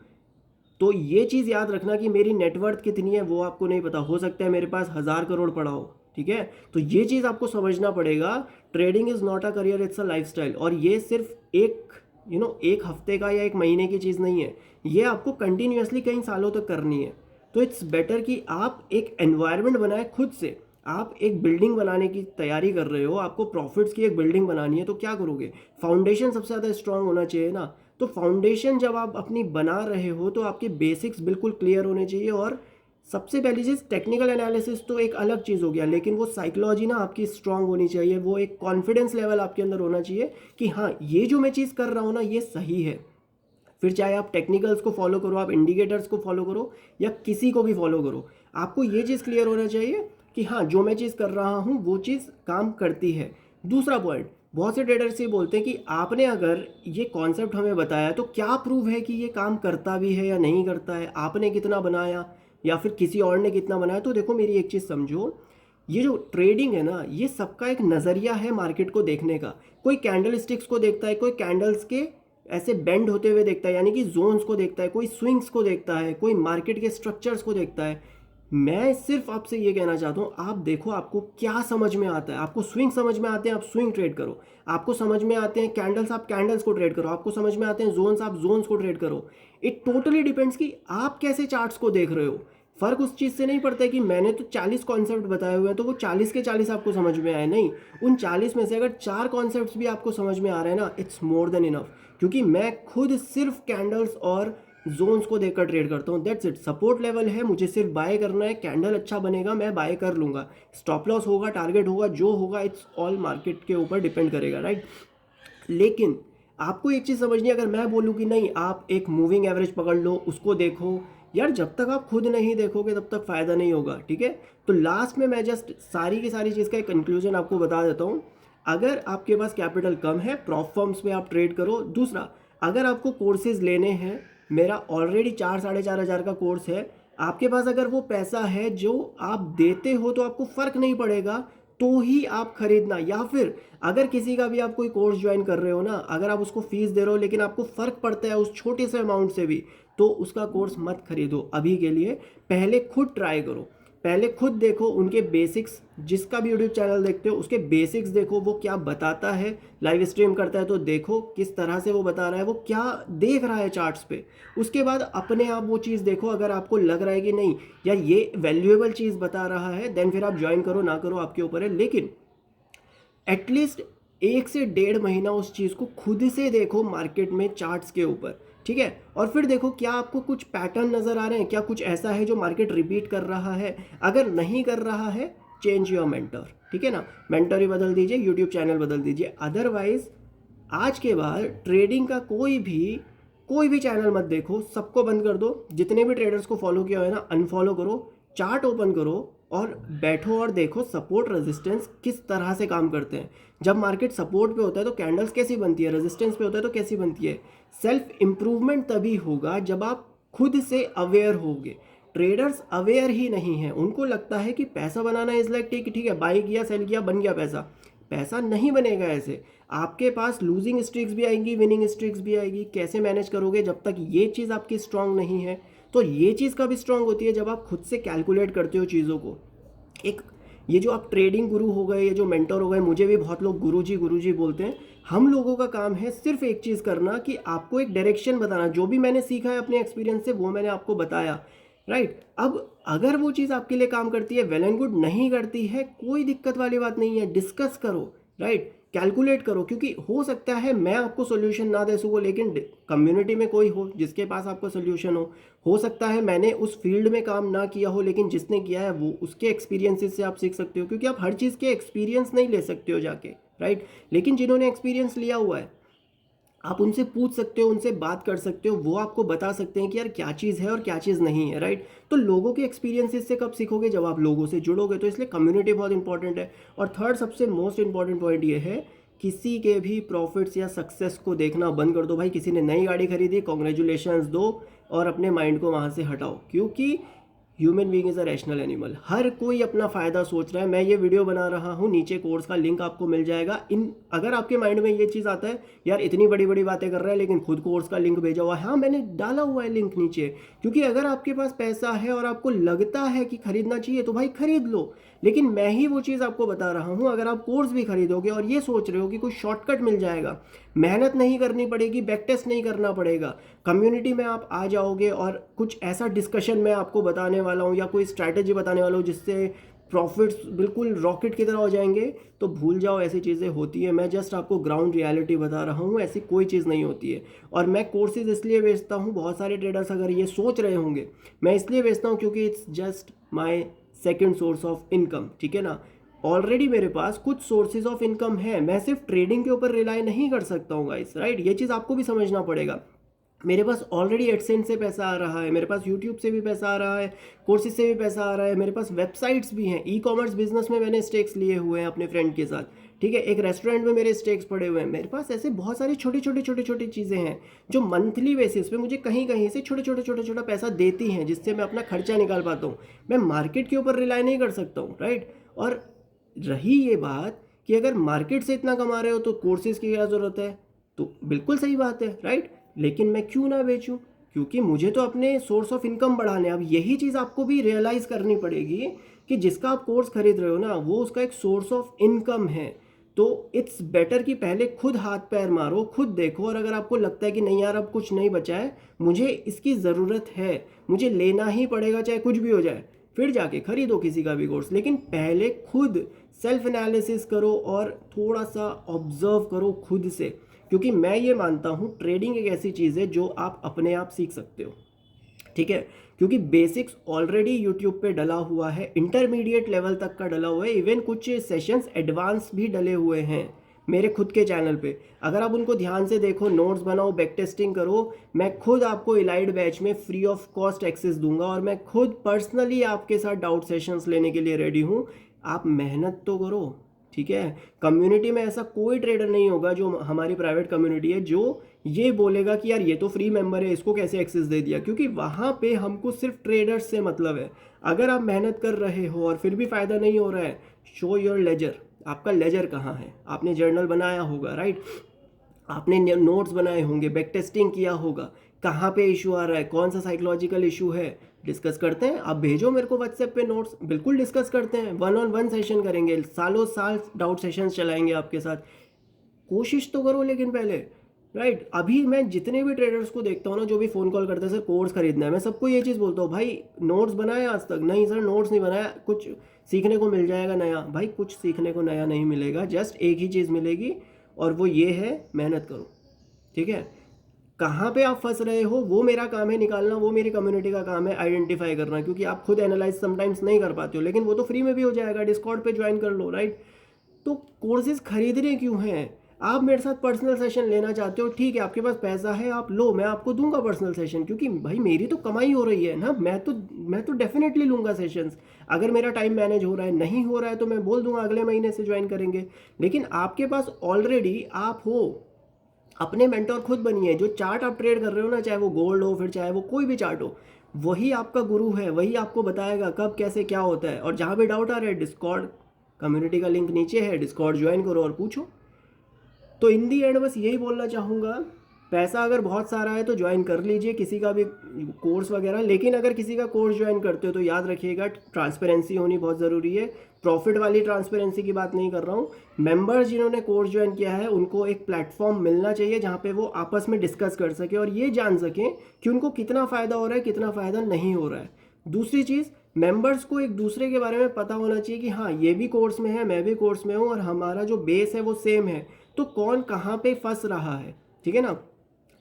Speaker 1: तो ये चीज़ याद रखना कि मेरी नेटवर्थ कितनी है वो आपको नहीं पता, हो सकता है मेरे पास 1,000 करोड़ पड़ा हो, ठीक है। तो ये चीज़ आपको समझना पड़ेगा, trading is not a career, it's a lifestyle. और ये सिर्फ एक हफ्ते का या एक महीने की चीज़ नहीं है, ये आपको कंटिन्यूसली कई सालों तक करनी है। तो इट्स बेटर कि आप एक एनवायरनमेंट बनाए खुद से। आप एक बिल्डिंग बनाने की तैयारी कर रहे हो, आपको प्रॉफिट्स की एक बिल्डिंग बनानी है, तो क्या करोगे, फाउंडेशन सबसे ज़्यादा स्ट्रांग होना चाहिए ना। तो फाउंडेशन जब आप अपनी बना रहे हो तो आपके बेसिक्स बिल्कुल क्लियर होने चाहिए। और सबसे पहली चीज़, टेक्निकल एनालिसिस तो एक अलग चीज़ हो गया, लेकिन वो साइकोलॉजी ना आपकी स्ट्रांग होनी चाहिए, वो एक कॉन्फिडेंस लेवल आपके अंदर होना चाहिए कि हाँ ये जो मैं चीज़ कर रहा हूँ ना ये सही है। फिर चाहे आप टेक्निकल्स को फॉलो करो, आप इंडिकेटर्स को फॉलो करो या किसी को भी फॉलो करो, आपको ये चीज़ क्लियर होना चाहिए कि हाँ जो मैं चीज़ कर रहा हूँ वो चीज़ काम करती है। दूसरा पॉइंट, बहुत से ट्रेडर्स ये बोलते हैं कि आपने अगर ये कॉन्सेप्ट हमें बताया तो क्या प्रूव है कि ये काम करता भी है या नहीं करता है, आपने कितना बनाया या फिर किसी और ने कितना बनाया। तो देखो मेरी एक चीज़ समझो, ये जो ट्रेडिंग है ना, ये सबका एक नज़रिया है मार्केट को देखने का। कोई कैंडल स्टिक्स को देखता है, कोई कैंडल्स के ऐसे बेंड होते हुए देखता है, यानी कि जोन्स को देखता है, कोई स्विंग्स को देखता है, कोई मार्केट के स्ट्रक्चर्स को देखता है। मैं सिर्फ आपसे ये कहना चाहता हूँ, आप देखो आपको क्या समझ में आता है। आपको स्विंग समझ में आते हैं, आप स्विंग ट्रेड करो। आपको समझ में आते हैं कैंडल्स, आप कैंडल्स को ट्रेड करो। आपको समझ में आते हैं जोन्स, आप जोन्स को ट्रेड करो। इट टोटली डिपेंड्स कि आप कैसे चार्ट्स को देख रहे हो। फ़र्क उस चीज़ से नहीं पड़ता है कि मैंने तो 40 कॉन्सेप्ट बताए हुए हैं तो वो 40 के 40 आपको समझ में आए, नहीं, उन 40 में से अगर 4 कॉन्सेप्ट्स भी आपको समझ में आ रहे हैं ना, इट्स मोर देन इनफ। क्योंकि मैं खुद सिर्फ कैंडल्स और जोन्स को देखकर ट्रेड करता हूँ, दैट्स इट। सपोर्ट लेवल है, मुझे सिर्फ बाय करना है, कैंडल अच्छा बनेगा मैं बाय कर लूँगा, स्टॉप लॉस होगा, टारगेट होगा, जो होगा इट्स ऑल मार्केट के ऊपर डिपेंड करेगा, राइट। लेकिन आपको एक चीज़ समझनी है, अगर मैं बोलूँ कि नहीं आप एक मूविंग एवरेज पकड़ लो, उसको देखो, यार जब तक आप खुद नहीं देखोगे तब तक फ़ायदा नहीं होगा, ठीक है। तो लास्ट में मैं जस्ट सारी की सारी चीज़ का एक कंक्लूजन आपको बता देता हूँ। अगर आपके पास कैपिटल कम है, प्रॉप फर्म्स में आप ट्रेड करो। दूसरा, अगर आपको कोर्सेज लेने हैं, मेरा ऑलरेडी 4-4.5 हज़ार का कोर्स है, आपके पास अगर वो पैसा है जो आप देते हो तो आपको फ़र्क नहीं पड़ेगा, तो ही आप खरीदना। या फिर अगर किसी का भी आप कोई कोर्स ज्वाइन कर रहे हो ना, अगर आप उसको फीस दे रहे हो लेकिन आपको फ़र्क पड़ता है उस छोटे से अमाउंट से भी, तो उसका कोर्स मत खरीदो अभी के लिए। पहले खुद ट्राई करो, पहले खुद देखो उनके बेसिक्स, जिसका भी यूट्यूब चैनल देखते हो उसके बेसिक्स देखो, वो क्या बताता है, लाइव स्ट्रीम करता है तो देखो किस तरह से वो बता रहा है, वो क्या देख रहा है चार्ट्स पे। उसके बाद अपने आप वो चीज़ देखो, अगर आपको लग रहा है कि नहीं यार ये वैल्यूएबल चीज़ बता रहा है, देन फिर आप ज्वाइन करो, ना करो आपके ऊपर है। लेकिन एटलीस्ट 1 से 1.5 महीना उस चीज़ को खुद से देखो मार्केट में चार्ट्स के ऊपर, ठीक है। और फिर देखो क्या आपको कुछ पैटर्न नज़र आ रहे हैं, क्या कुछ ऐसा है जो मार्केट रिपीट कर रहा है। अगर नहीं कर रहा है, चेंज योर मेंटर, ठीक है ना, मेंटर ही बदल दीजिए, यूट्यूब चैनल बदल दीजिए। अदरवाइज आज के बाद ट्रेडिंग का कोई भी चैनल मत देखो, सबको बंद कर दो। जितने भी ट्रेडर्स को फॉलो किया है ना, अनफॉलो करो, चार्ट ओपन करो और बैठो और देखो सपोर्ट रेजिस्टेंस किस तरह से काम करते हैं। जब मार्केट सपोर्ट पे होता है तो कैंडल्स कैसी बनती है, रेजिस्टेंस पे होता है तो कैसी बनती है। सेल्फ इम्प्रूवमेंट तभी होगा जब आप खुद से अवेयर होगे। ट्रेडर्स अवेयर ही नहीं है, उनको लगता है कि पैसा बनाना इज लाइक ठीक है, बाई किया सेल किया बन गया पैसा। पैसा नहीं बनेगा ऐसे। आपके पास लूजिंग स्ट्रीक्स भी आएंगी, विनिंग स्ट्रीक्स भी आएगी। कैसे मैनेज करोगे जब तक ये चीज़ आपकी स्ट्रांग नहीं है। तो ये चीज़ कभी स्ट्रांग होती है जब आप खुद से कैलकुलेट करते हो चीज़ों को। एक ये जो आप ट्रेडिंग गुरु हो गए, ये जो मेंटर हो गए, मुझे भी बहुत लोग गुरुजी बोलते हैं। हम लोगों का काम है सिर्फ एक चीज़ करना कि आपको एक डायरेक्शन बताना। जो भी मैंने सीखा है अपने एक्सपीरियंस से वो मैंने आपको बताया, राइट। अब अगर वो चीज़ आपके लिए काम करती है वेल एंड गुड, नहीं करती है कोई दिक्कत वाली बात नहीं है, डिस्कस करो, राइट, कैलकुलेट करो। क्योंकि हो सकता है मैं आपको सोल्यूशन ना दे सकूँ, लेकिन कम्युनिटी में कोई हो जिसके पास आपको सोल्यूशन हो सकता है मैंने उस फील्ड में काम ना किया हो, लेकिन जिसने किया है वो उसके एक्सपीरियंसेस से आप सीख सकते हो। क्योंकि आप हर चीज़ के एक्सपीरियंस नहीं ले सकते हो जाके, राइट। लेकिन जिन्होंने एक्सपीरियंस लिया हुआ है आप उनसे पूछ सकते हो, उनसे बात कर सकते हो, वो आपको बता सकते हैं कि यार क्या चीज़ है और क्या चीज़ नहीं है, राइट। तो लोगों के एक्सपीरियंसेस से कब सीखोगे, जब आप लोगों से जुड़ोगे। तो इसलिए कम्युनिटी बहुत इंपॉर्टेंट है। और थर्ड सबसे मोस्ट इंपॉर्टेंट पॉइंट ये है, किसी के भी प्रॉफिट्स या सक्सेस को देखना बंद कर दो। भाई किसी ने नई गाड़ी खरीदी, कॉन्ग्रेचुलेशंस दो और अपने माइंड को वहाँ से हटाओ। क्योंकि human being is a rational animal, हर कोई अपना फ़ायदा सोच रहा है। मैं ये वीडियो बना रहा हूँ, नीचे कोर्स का लिंक आपको मिल जाएगा। अगर आपके माइंड में ये चीज़ आता है यार इतनी बड़ी बड़ी बातें कर रहा है लेकिन खुद कोर्स का लिंक भेजा हुआ है, हाँ मैंने डाला हुआ है लिंक नीचे। क्योंकि अगर आपके पास पैसा है और आपको लगता है कि खरीदना चाहिए तो भाई खरीद लो। लेकिन मैं ही वो चीज़ आपको बता रहा हूँ, अगर आप कोर्स भी खरीदोगे और ये सोच रहे हो कि कोई शॉर्टकट मिल जाएगा, मेहनत नहीं करनी पड़ेगी, बैक टेस्ट नहीं करना पड़ेगा, कम्युनिटी में आप आ जाओगे और कुछ ऐसा डिस्कशन मैं आपको बताने वाला हूँ या कोई स्ट्रैटेजी बताने वाला हूँ जिससे प्रॉफिट्स बिल्कुल रॉकेट की तरह हो जाएंगे, तो भूल जाओ ऐसी चीज़ें होती है। मैं जस्ट आपको ग्राउंड रियलिटी बता रहा हूँ, ऐसी कोई चीज़ नहीं होती है। और मैं कोर्सेज इसलिए बेचता हूँ, बहुत सारे ट्रेडर्स अगर ये सोच रहे होंगे, मैं इसलिए बेचता हूँ क्योंकि it's just my second source of income, ठीक है ना। ऑलरेडी मेरे पास कुछ सोर्सेज ऑफ इनकम है, मैं सिर्फ ट्रेडिंग के ऊपर रिलाई नहीं कर सकता हूँ गाइस, राइट। ये चीज़ आपको भी समझना पड़ेगा। मेरे पास ऑलरेडी एडसेंस से पैसा आ रहा है, मेरे पास यूट्यूब से भी पैसा आ रहा है, कोर्सेज से भी पैसा आ रहा है, मेरे पास वेबसाइट्स भी हैं, ई कॉमर्स बिजनेस में मैंने स्टेक्स लिए हुए हैं अपने फ्रेंड के साथ, ठीक है। एक रेस्टोरेंट में मेरे स्टेक्स पड़े हुए हैं। मेरे पास ऐसे बहुत सारी छोटी छोटी चीज़ें हैं जो मंथली बेसिस पे मुझे कहीं कहीं से छोटा पैसा देती हैं, जिससे मैं अपना खर्चा निकाल पाता हूँ। मैं मार्केट के ऊपर रिलाई नहीं कर सकता हूँ, राइट। और रही ये बात कि अगर मार्केट से इतना कमा रहे हो तो कोर्सेज की क्या ज़रूरत है, तो बिल्कुल सही बात है, राइट। लेकिन मैं क्यों ना बेचूं, क्योंकि मुझे तो अपने सोर्स ऑफ इनकम बढ़ाने। अब यही चीज़ आपको भी रियलाइज़ करनी पड़ेगी कि जिसका आप कोर्स खरीद रहे हो ना, वो उसका एक सोर्स ऑफ इनकम है। तो इट्स बेटर कि पहले खुद हाथ पैर मारो, खुद देखो। और अगर आपको लगता है कि नहीं यार अब कुछ नहीं बचा है, मुझे इसकी ज़रूरत है, मुझे लेना ही पड़ेगा चाहे कुछ भी हो जाए, फिर जाके खरीदो किसी का भी कोर्स। लेकिन पहले खुद सेल्फ एनालिसिस करो और थोड़ा सा ऑब्जर्व करो खुद से। क्योंकि मैं ये मानता हूँ ट्रेडिंग एक ऐसी चीज़ है जो आप अपने आप सीख सकते हो, ठीक है। क्योंकि बेसिक्स ऑलरेडी यूट्यूब पे डला हुआ है, इंटरमीडिएट लेवल तक का डला हुआ है, इवन कुछ सेशंस एडवांस भी डले हुए हैं मेरे खुद के चैनल पे। अगर आप उनको ध्यान से देखो, नोट्स बनाओ, बैक टेस्टिंग करो, मैं खुद आपको इलाइट बैच में फ्री ऑफ कॉस्ट एक्सेस दूंगा और मैं खुद पर्सनली आपके साथ डाउट सेशंस लेने के लिए रेडी हूँ। आप मेहनत तो करो, ठीक है। कम्युनिटी में ऐसा कोई ट्रेडर नहीं होगा जो हमारी प्राइवेट कम्युनिटी है जो ये बोलेगा कि यार ये तो फ्री मेंबर है, इसको कैसे एक्सेस दे दिया। क्योंकि वहाँ पे हमको सिर्फ ट्रेडर्स से मतलब है। अगर आप मेहनत कर रहे हो और फिर भी फ़ायदा नहीं हो रहा है, शो योर लेजर। आपका लेजर कहाँ है? आपने जर्नल बनाया होगा, राइट, आपने नोट्स बनाए होंगे, बैक टेस्टिंग किया होगा, कहाँ पे इशू आ रहा है, कौन सा साइकोलॉजिकल इशू है, डिस्कस करते हैं। आप भेजो मेरे को व्हाट्सएप पे नोट्स, बिल्कुल डिस्कस करते हैं, 1-on-1 सेशन करेंगे, सालों साल डाउट सेशंस चलाएंगे आपके साथ। कोशिश तो करो लेकिन पहले, राइट। अभी मैं जितने भी ट्रेडर्स को देखता हूँ ना, जो भी फ़ोन कॉल करते हैं सर कोर्स खरीदना है, मैं सबको ये चीज़ बोलता हूँ, भाई नोट्स बनाए आज तक? नहीं सर नोट्स नहीं बनाया, कुछ सीखने को मिल जाएगा नया। भाई कुछ सीखने को नया नहीं मिलेगा, जस्ट एक ही चीज़ मिलेगी और वो ये है, मेहनत करो, ठीक है। कहाँ पे आप फंस रहे हो वो मेरा काम है निकालना, वो मेरी कम्युनिटी का काम है आइडेंटिफाई करना, क्योंकि आप खुद एनालाइज समटाइम्स नहीं कर पाते हो, लेकिन वो तो फ्री में भी हो जाएगा, डिस्कॉर्ड पे ज्वाइन कर लो, राइट। तो कोर्सेज खरीदने क्यों हैं? आप मेरे साथ पर्सनल सेशन लेना चाहते हो, ठीक है, आपके पास पैसा है, आप लो, मैं आपको दूंगा पर्सनल सेशन, क्योंकि भाई मेरी तो कमाई हो रही है ना, मैं तो डेफिनेटली लूँगा सेशंस। अगर मेरा टाइम मैनेज हो रहा है, नहीं हो रहा है तो मैं बोल दूंगा अगले महीने से ज्वाइन करेंगे। लेकिन आपके पास ऑलरेडी आप हो, अपने मेंटोर खुद बनिए। जो चार्ट आप ट्रेड कर रहे हो ना, चाहे वो गोल्ड हो, फिर चाहे वो कोई भी चार्ट हो, वही आपका गुरु है, वही आपको बताएगा कब कैसे क्या होता है। और जहाँ भी डाउट आ रहा है, डिस्कॉर्ड कम्युनिटी का लिंक नीचे है, डिस्कॉर्ड ज्वाइन करो और पूछो। तो इन दी एंड बस यही बोलना चाहूँगा, पैसा अगर बहुत सारा है तो ज्वाइन कर लीजिए किसी का भी कोर्स वगैरह, लेकिन अगर किसी का कोर्स ज्वाइन करते हो तो याद रखिएगा ट्रांसपेरेंसी होनी बहुत ज़रूरी है। प्रॉफिट वाली ट्रांसपेरेंसी की बात नहीं कर रहा हूँ। मेंबर्स जिन्होंने कोर्स ज्वाइन किया है उनको एक प्लेटफॉर्म मिलना चाहिए जहाँ पे वो आपस में डिस्कस कर सके और ये जान सकें कि उनको कितना फ़ायदा हो रहा है, कितना फ़ायदा नहीं हो रहा है। दूसरी चीज़, मेंबर्स को एक दूसरे के बारे में पता होना चाहिए कि हाँ ये भी कोर्स में है, मैं भी कोर्स में हूँ और हमारा जो बेस है वो सेम है, तो कौन कहाँ पे फंस रहा है, ठीक है ना,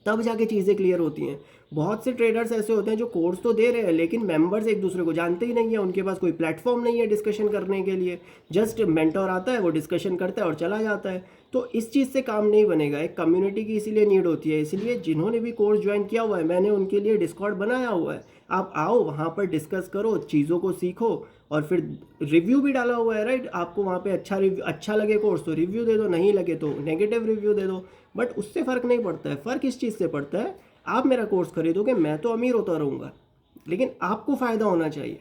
Speaker 1: तब जाके चीज़ें क्लियर होती हैं। बहुत से ट्रेडर्स ऐसे होते हैं जो कोर्स तो दे रहे हैं लेकिन मेंबर्स एक दूसरे को जानते ही नहीं है, उनके पास कोई प्लेटफॉर्म नहीं है डिस्कशन करने के लिए, जस्ट मेंटोर आता है, वो डिस्कशन करता है और चला जाता है। तो इस चीज़ से काम नहीं बनेगा, एक कम्युनिटी की इसीलिए नीड होती है। इसलिए जिन्होंने भी कोर्स ज्वाइन किया हुआ है, मैंने उनके लिए डिस्कॉर्ड बनाया हुआ है, आप आओ वहाँ पर डिस्कस करो, चीज़ों को सीखो और फिर रिव्यू भी डाला हुआ है, राइट। आपको वहाँ पे अच्छा लगे कोर्स तो रिव्यू दे दो, नहीं लगे तो नेगेटिव रिव्यू दे दो, बट उससे फ़र्क नहीं पड़ता है। फ़र्क इस चीज़ से पड़ता है, आप मेरा कोर्स खरीदोगे, मैं तो अमीर होता रहूँगा, लेकिन आपको फ़ायदा होना चाहिए,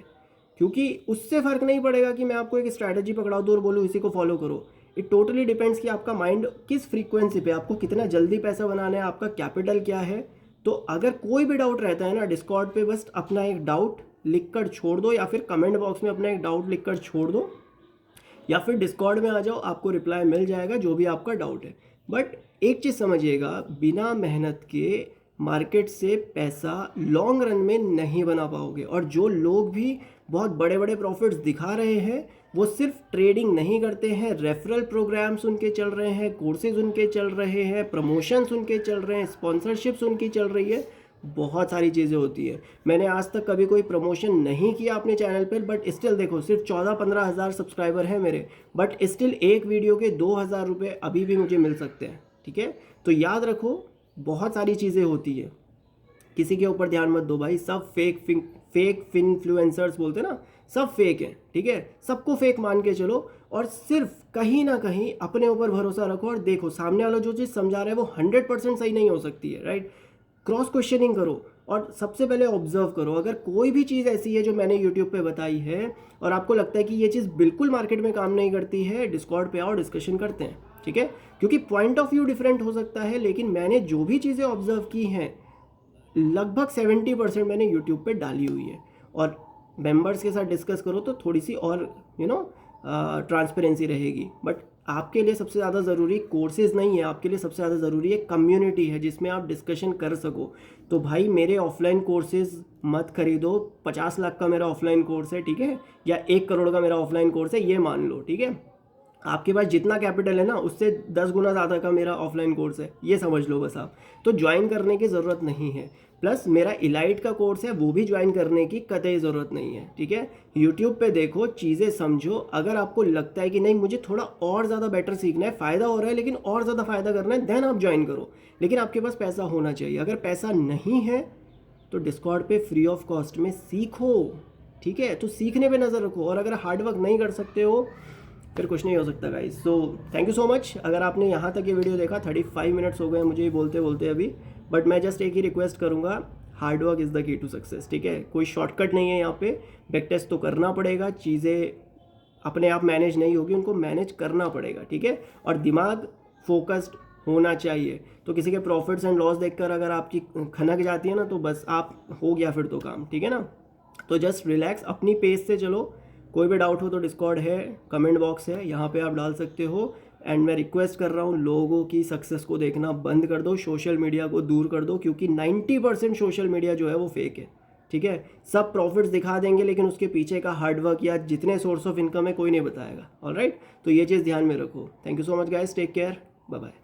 Speaker 1: क्योंकि उससे फ़र्क नहीं पड़ेगा कि मैं आपको एक स्ट्रैटेजी पकड़ा दूँ और बोलूँ इसी को फॉलो करो। इट टोटली डिपेंड्स कि आपका माइंड किस फ्रीक्वेंसी पे, आपको कितना जल्दी पैसा बनाना है, आपका कैपिटल क्या है। तो अगर कोई भी डाउट रहता है ना, डिस्कॉर्ड पे बस अपना एक डाउट लिख कर छोड़ दो, या फिर कमेंट बॉक्स में अपना एक डाउट लिख कर छोड़ दो, या फिर डिस्कॉर्ड में आ जाओ, आपको रिप्लाई मिल जाएगा जो भी आपका डाउट है। बट एक चीज़ समझिएगा, बिना मेहनत के मार्केट से पैसा लॉन्ग रन में नहीं बना पाओगे। और जो लोग भी बहुत बड़े बड़े प्रॉफिट्स दिखा रहे हैं वो सिर्फ ट्रेडिंग नहीं करते हैं, रेफरल प्रोग्राम्स उनके चल रहे हैं, कोर्सेज उनके चल रहे हैं, प्रमोशंस उनके चल रहे हैं, स्पॉन्सरशिप्स उनकी चल रही है, बहुत सारी चीज़ें होती है। मैंने आज तक कभी कोई प्रमोशन नहीं किया अपने चैनल पर, बट स्टिल देखो सिर्फ 14-15 हज़ार सब्सक्राइबर हैं मेरे, बट स्टिल एक वीडियो के 2,000 रुपये अभी भी मुझे मिल सकते हैं, ठीक है। तो याद रखो बहुत सारी चीज़ें होती है, किसी के ऊपर ध्यान मत दो भाई, सब फेक इन्फ्लुएंसर्स बोलते हैं ना, सब फेक है, ठीक है। सबको फेक मान के चलो और सिर्फ कहीं ना कहीं अपने ऊपर भरोसा रखो और देखो सामने वाला जो चीज़ समझा रहा है वो 100% सही नहीं हो सकती है, राइट। क्रॉस क्वेश्चनिंग करो और सबसे पहले ऑब्जर्व करो। अगर कोई भी चीज़ ऐसी है जो मैंने यूट्यूब पे बताई है और आपको लगता है कि ये चीज़ बिल्कुल मार्केट में काम नहीं करती है, डिस्कॉर्ड पे आओ, डिस्कशन करते हैं, ठीक है। क्योंकि पॉइंट ऑफ व्यू डिफरेंट हो सकता है, लेकिन मैंने जो भी चीज़ें ऑब्जर्व की हैं लगभग 70% मैंने यूट्यूब पे डाली हुई है। और मेंबर्स के साथ डिस्कस करो तो थोड़ी सी और ट्रांसपेरेंसी रहेगी। बट आपके लिए सबसे ज़्यादा ज़रूरी कोर्सेज नहीं है, आपके लिए सबसे ज़्यादा ज़रूरी है कम्युनिटी है जिसमें आप डिस्कशन कर सको। तो भाई मेरे ऑफलाइन कोर्सेज मत खरीदो, 50 लाख का मेरा ऑफलाइन कोर्स है, ठीक है, या 1 करोड़ का मेरा ऑफलाइन कोर्स है, ये मान लो, ठीक है। आपके पास जितना कैपिटल है ना उससे 10 गुना ज़्यादा का मेरा ऑफलाइन कोर्स है, ये समझ लो बस आप। तो ज्वाइन करने की ज़रूरत नहीं है। प्लस मेरा इलाइट का कोर्स है, वो भी ज्वाइन करने की कतई ज़रूरत नहीं है, ठीक है। यूट्यूब पे देखो, चीज़ें समझो, अगर आपको लगता है कि नहीं मुझे थोड़ा और ज़्यादा बेटर सीखना है, फ़ायदा हो रहा है लेकिन और ज़्यादा फ़ायदा करना है, देन आप ज्वाइन करो। लेकिन आपके पास पैसा होना चाहिए। अगर पैसा नहीं है तो डिस्कॉर्ड पे फ्री ऑफ कॉस्ट में सीखो, ठीक है। तो सीखने पे नज़र रखो, और अगर हार्डवर्क नहीं कर सकते हो फिर कुछ नहीं हो सकता guys. So thank you so much अगर आपने यहाँ तक ये वीडियो देखा। 35 मिनट्स हो गए मुझे ही बोलते बोलते अभी, बट मैं जस्ट एक ही रिक्वेस्ट करूँगा, hard work is the key to success, ठीक है। कोई शॉर्टकट नहीं है यहाँ पे, बैक टेस्ट तो करना पड़ेगा, चीज़ें अपने आप मैनेज नहीं होगी, उनको मैनेज करना पड़ेगा, ठीक है। और दिमाग फोकस्ड होना चाहिए। तो किसी के प्रॉफिट्स एंड लॉस देखकर अगर आपकी खनक जाती है ना, तो बस आप हो गया फिर तो काम, ठीक है ना। तो जस्ट रिलैक्स, अपनी पेज से चलो। कोई भी डाउट हो तो डिस्कॉर्ड है, कमेंट बॉक्स है, यहाँ पे आप डाल सकते हो। एंड मैं रिक्वेस्ट कर रहा हूँ, लोगों की सक्सेस को देखना बंद कर दो, सोशल मीडिया को दूर कर दो, क्योंकि 90% सोशल मीडिया जो है वो फेक है, ठीक है। सब प्रॉफिट्स दिखा देंगे लेकिन उसके पीछे का हार्डवर्क या जितने सोर्स ऑफ इनकम है कोई नहीं बताएगा। ऑलराइट, तो ये चीज़ ध्यान में रखो। Thank you so much guys, take care, bye bye.